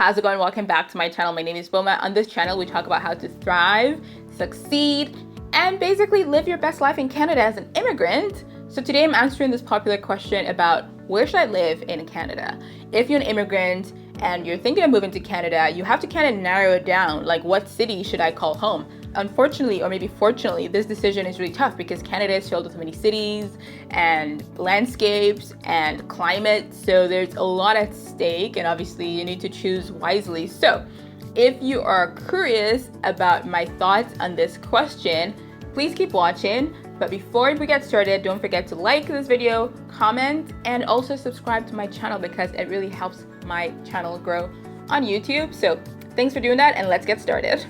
how's it going? Welcome back to my channel. My name is Boma. On this channel, we talk about how to thrive, succeed, and basically live your best life in Canada as an immigrant. So today I'm answering this popular question about where should I live in Canada? If you're an immigrant and you're thinking of moving to Canada, you have to kind of narrow it down, like what city should I call home? Unfortunately, or maybe fortunately, this decision is really tough because Canada is filled with many cities and landscapes and climate. So there's a lot at stake, and obviously you need to choose wisely. So if you are curious about my thoughts on this question, please keep watching. But before we get started, don't forget to like this video, comment, and also subscribe to my channel because it really helps my channel grow on YouTube. So thanks for doing that, and let's get started.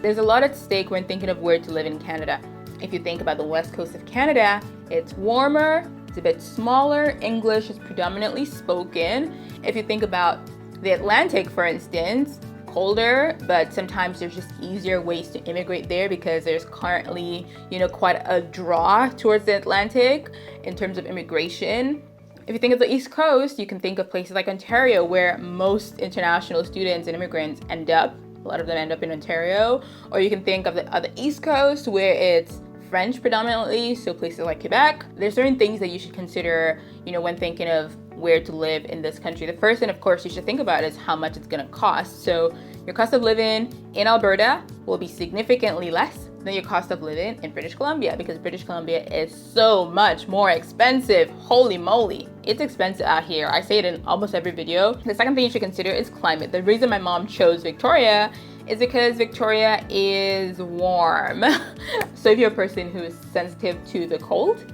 There's a lot at stake when thinking of where to live in Canada. If you think about the west coast of Canada, it's warmer, it's a bit smaller, English is predominantly spoken. If you think about the Atlantic, for instance, colder, but sometimes there's just easier ways to immigrate there because there's currently, quite a draw towards the Atlantic in terms of immigration. If you think of the East Coast, you can think of places like Ontario, where most international students and immigrants end up. A lot of them end up in Ontario. Or you can think of the East Coast, where it's French predominantly, so places like Quebec. There's certain things that you should consider, when thinking of where to live in this country. The first thing, of course, you should think about is how much it's gonna cost. So your cost of living in Alberta will be significantly less than your cost of living in British Columbia, because British Columbia is so much more expensive. Holy moly, it's expensive out here. I say it in almost every video. The second thing you should consider is climate. The reason my mom chose Victoria is because Victoria is warm. So if you're a person who is sensitive to the cold,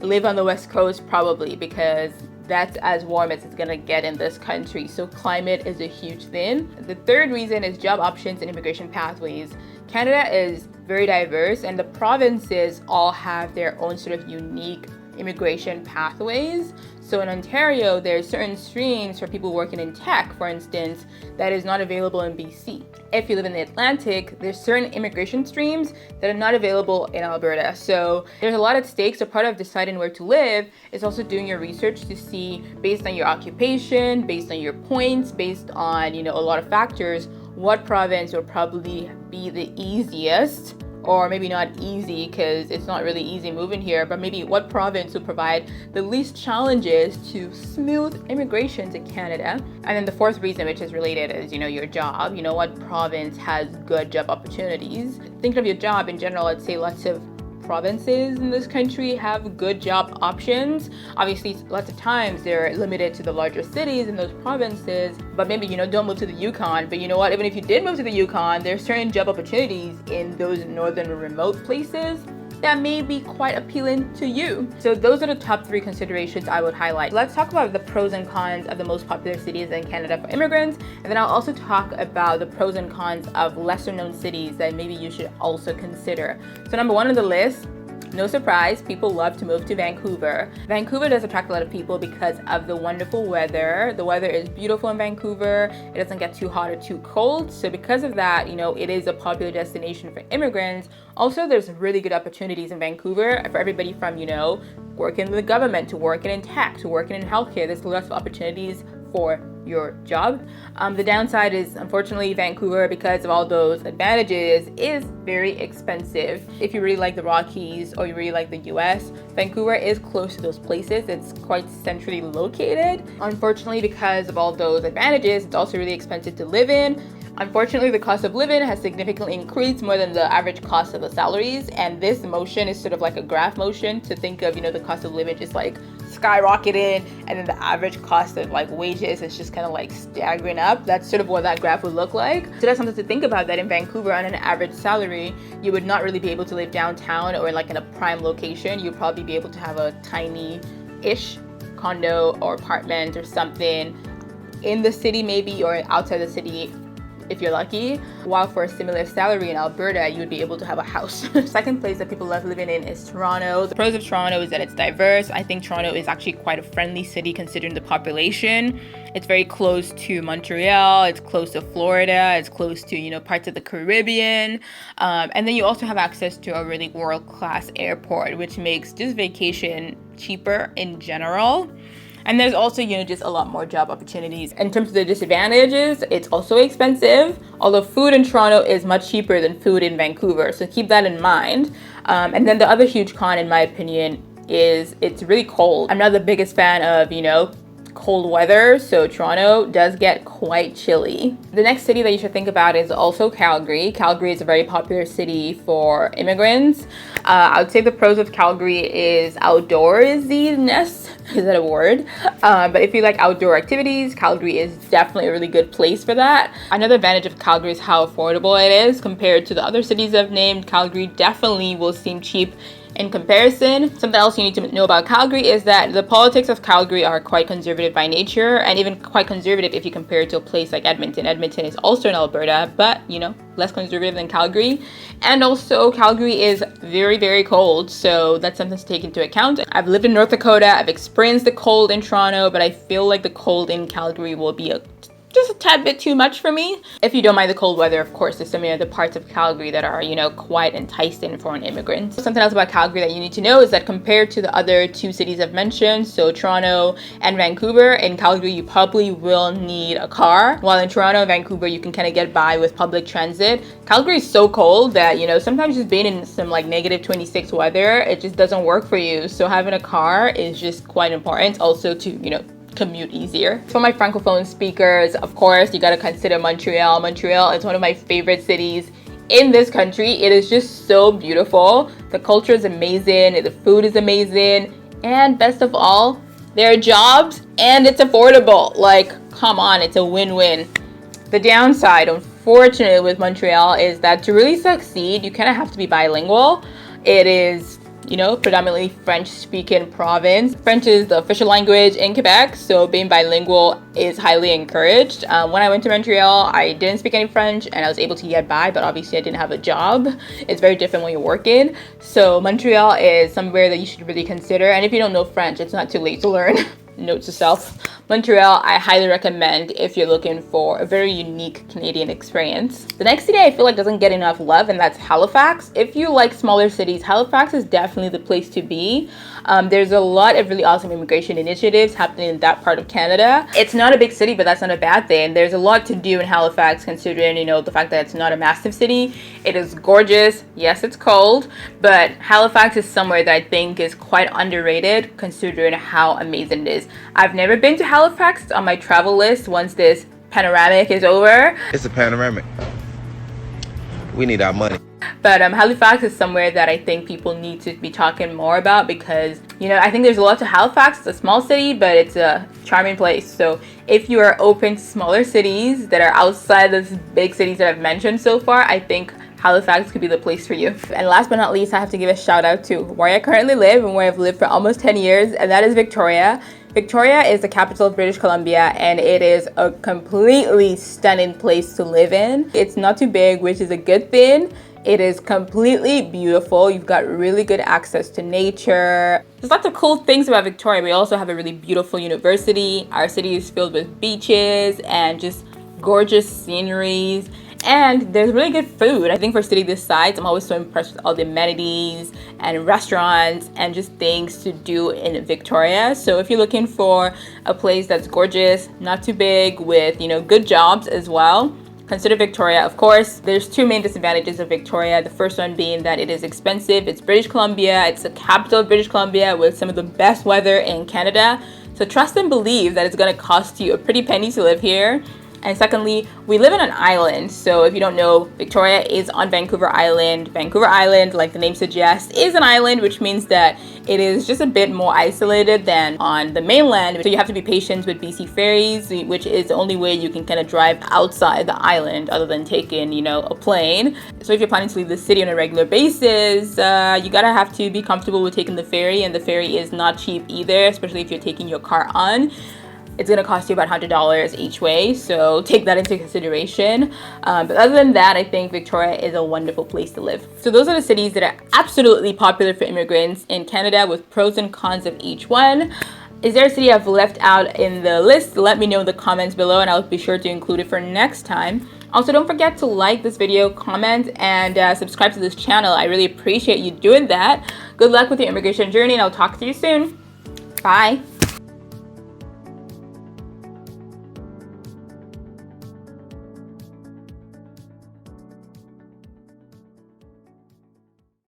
live on the west coast probably, because that's as warm as it's gonna get in this country. So climate is a huge thing. The third reason is job options and immigration pathways. Canada is very diverse, and the provinces all have their own sort of unique immigration pathways. So in Ontario, there's certain streams for people working in tech, for instance, that is not available in BC. If you live in the Atlantic, there's certain immigration streams that are not available in Alberta. So there's a lot at stake. So part of deciding where to live is also doing your research to see, based on your occupation, based on your points, based on, a lot of factors, what province will probably be the easiest, or maybe not easy because it's not really easy moving here, but maybe what province will provide the least challenges to smooth immigration to Canada. And then the fourth reason, which is related, is, your job. What province has good job opportunities. Thinking of your job in general, I'd say lots of provinces in this country have good job options. Obviously, lots of times they're limited to the larger cities in those provinces, but maybe, don't move to the Yukon. But you know what, even if you did move to the Yukon, there's certain job opportunities in those northern remote places that may be quite appealing to you. So those are the top 3 considerations I would highlight. Let's talk about the pros and cons of the most popular cities in Canada for immigrants, and then I'll also talk about the pros and cons of lesser known cities that maybe you should also consider. So number 1 on the list, no surprise, people love to move to Vancouver. Vancouver does attract a lot of people because of the wonderful weather. The weather is beautiful in Vancouver. It doesn't get too hot or too cold. So because of that, it is a popular destination for immigrants. Also, there's really good opportunities in Vancouver for everybody from, working in the government to working in tech to working in healthcare. There's lots of opportunities for your job. The downside is, unfortunately, Vancouver, because of all those advantages, is very expensive. If you really like the Rockies or you really like the US, Vancouver is close to those places. It's quite centrally located. Unfortunately, because of all those advantages, it's also really expensive to live in. Unfortunately, the cost of living has significantly increased more than the average cost of the salaries. And this motion is sort of like a graph motion to think of, the cost of living just like skyrocketing, and then the average cost of wages is just kind of staggering up. That's sort of what that graph would look like. So that's something to think about, that in Vancouver, on an average salary, you would not really be able to live downtown or in a prime location. You'd probably be able to have a tiny-ish condo or apartment or something in the city maybe, or outside the city if you're lucky, while for a similar salary in Alberta, you would be able to have a house. Second place that people love living in is Toronto. The pros of Toronto is that it's diverse. I think Toronto is actually quite a friendly city considering the population. It's very close to Montreal, it's close to Florida, it's close to, parts of the Caribbean. And then you also have access to a really world-class airport, which makes just vacation cheaper in general. And there's also, just a lot more job opportunities. In terms of the disadvantages, it's also expensive, although food in Toronto is much cheaper than food in Vancouver. So keep that in mind. And then the other huge con, in my opinion, is it's really cold. I'm not the biggest fan of, cold weather, so Toronto does get quite chilly. The next city that you should think about is also Calgary. Calgary is a very popular city for immigrants. I would say the pros of Calgary is outdoorsiness. Is that a word? But if you like outdoor activities, Calgary is definitely a really good place for that. Another advantage of Calgary is how affordable it is compared to the other cities I've named. Calgary definitely will seem cheap in comparison. Something else you need to know about Calgary is that the politics of Calgary are quite conservative by nature, and even quite conservative if you compare it to a place like Edmonton. Edmonton is also in Alberta, but less conservative than Calgary. And also Calgary is very, very cold, so that's something to take into account. I've lived in North Dakota, I've experienced the cold in Toronto, but I feel like the cold in Calgary will be just a tad bit too much for me. If you don't mind the cold weather, of course, there's so many other parts of Calgary that are, quite enticing for an immigrant. Something else about Calgary that you need to know is that compared to the other two cities I've mentioned, so Toronto and Vancouver, in Calgary you probably will need a car, while in Toronto and Vancouver you can kind of get by with public transit. Calgary is so cold that, sometimes just being in some like negative 26 weather, it just doesn't work for you. So having a car is just quite important also to, commute easier. For my francophone speakers, of course, you got to consider Montreal. Montreal is one of my favorite cities in this country. It is just so beautiful. The culture is amazing, the food is amazing, and best of all, there are jobs and it's affordable. Like, come on, it's a win-win. The downside, unfortunately, with Montreal is that to really succeed, you kind of have to be bilingual. It is predominantly French-speaking province. French is the official language in Quebec, so being bilingual is highly encouraged. When I went to Montreal, I didn't speak any French and I was able to get by, but obviously I didn't have a job. It's very different when you're working. So Montreal is somewhere that you should really consider. And if you don't know French, it's not too late to learn. Note to self. Montreal, I highly recommend if you're looking for a very unique Canadian experience. The next city I feel like doesn't get enough love, and that's Halifax. If you like smaller cities, Halifax is definitely the place to be. There's a lot of really awesome immigration initiatives happening in that part of Canada. It's not a big city, but that's not a bad thing. There's a lot to do in Halifax considering, the fact that it's not a massive city. It is gorgeous. Yes, it's cold, but Halifax is somewhere that I think is quite underrated considering how amazing it is. I've never been to Halifax. On my travel list once this panoramic is over. It's a panoramic. We need our money. But Halifax is somewhere that I think people need to be talking more about because, I think there's a lot to Halifax. It's a small city, but it's a charming place. So if you are open to smaller cities that are outside those big cities that I've mentioned so far, I think Halifax could be the place for you. And last but not least, I have to give a shout out to where I currently live and where I've lived for almost 10 years, and that is Victoria. Victoria is the capital of British Columbia, and it is a completely stunning place to live in. It's not too big, which is a good thing. It is completely beautiful. You've got really good access to nature. There's lots of cool things about Victoria. We also have a really beautiful university. Our city is filled with beaches and just gorgeous sceneries. And there's really good food. I think for a city this size, I'm always so impressed with all the amenities and restaurants and just things to do in Victoria. So if you're looking for a place that's gorgeous, not too big, with good jobs as well, consider Victoria. Of course, there's two main disadvantages of Victoria. The first one being that it is expensive. It's British Columbia. It's the capital of British Columbia with some of the best weather in Canada. So trust and believe that it's going to cost you a pretty penny to live here. And secondly, we live in an island. So if you don't know, Victoria is on Vancouver Island. Vancouver Island, like the name suggests, is an island, which means that it is just a bit more isolated than on the mainland. So you have to be patient with BC ferries, which is the only way you can kind of drive outside the island other than taking, a plane. So if you're planning to leave the city on a regular basis, you gotta have to be comfortable with taking the ferry, and the ferry is not cheap either, especially if you're taking your car on. It's going to cost you about $100 each way, so take that into consideration. But other than that, I think Victoria is a wonderful place to live. So those are the cities that are absolutely popular for immigrants in Canada, with pros and cons of each one. Is there a city I've left out in the list? Let me know in the comments below, and I'll be sure to include it for next time. Also, don't forget to like this video, comment, and subscribe to this channel. I really appreciate you doing that. Good luck with your immigration journey, and I'll talk to you soon. Bye.